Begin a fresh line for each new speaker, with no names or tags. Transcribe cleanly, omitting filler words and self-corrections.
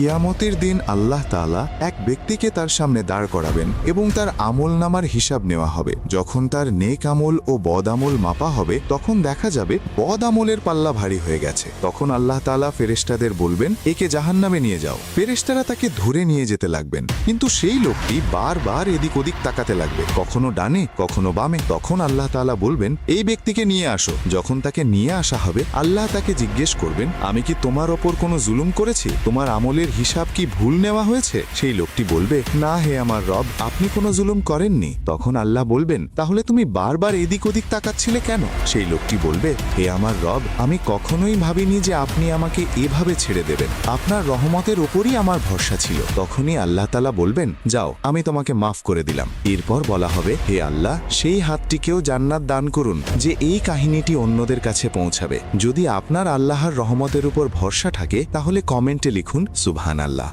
কিয়ামতের দিন আল্লাহ তাআলা এক ব্যক্তিকে তার সামনে দাঁড় করাবেন এবং তার আমলনামার হিসাব নেওয়া হবে। যখন তার নেক আমল ও বদ আমল মাপা হবে তখন দেখা যাবে বদ আমলের পাল্লা ভারী হয়ে গেছে। তখন আল্লাহ তাআলা ফেরেশতাদের বলবেন, একে জাহান্নামে নিয়ে যাও। ফেরেশতারা তাকে ধরে নিয়ে যেতে লাগবেন, কিন্তু সেই লোকটি বারবার এদিক ওদিক তাকাতে লাগবে, কখনো ডানে কখনো বামে। তখন আল্লাহ তাআলা বলবেন, এই ব্যক্তিকে নিয়ে আসো। যখন তাকে নিয়ে আসা হবে আল্লাহ তাকে জিজ্ঞেস করবেন, আমি কি তোমার ওপর কোনো জুলুম করেছি? তোমার আমলের হিসাব কি ভুল নেওয়া হয়েছে? সেই লোকটি বলবে, না হে আমার রব, আপনি কোনো জুলুম করেননি। তখন আল্লাহ বলবেন, তাহলে তুমি বারবার এদিক ওদিক তাকাচ্ছিলে কেন? সেই লোকটি বলবে, হে আমার রব, আমি কখনোই ভাবিনি যে আপনি আমাকে এভাবে ছেড়ে দেবেন। আপনার রহমতের ওপরই আমার ভরসা ছিল। তখনই আল্লাহ তাআলা বলবেন, যাও, আমি তোমাকে মাফ করে দিলাম। এরপর বলা হবে, হে আল্লাহ, সেই হাতটিকেও জান্নাত দান করুন যে এই কাহিনীটি অন্যদের কাছে পৌঁছাবে। যদি আপনার আল্লাহর রহমতের উপর ভরসা থাকে তাহলে কমেন্টে লিখুন সুবহানাল্লাহ।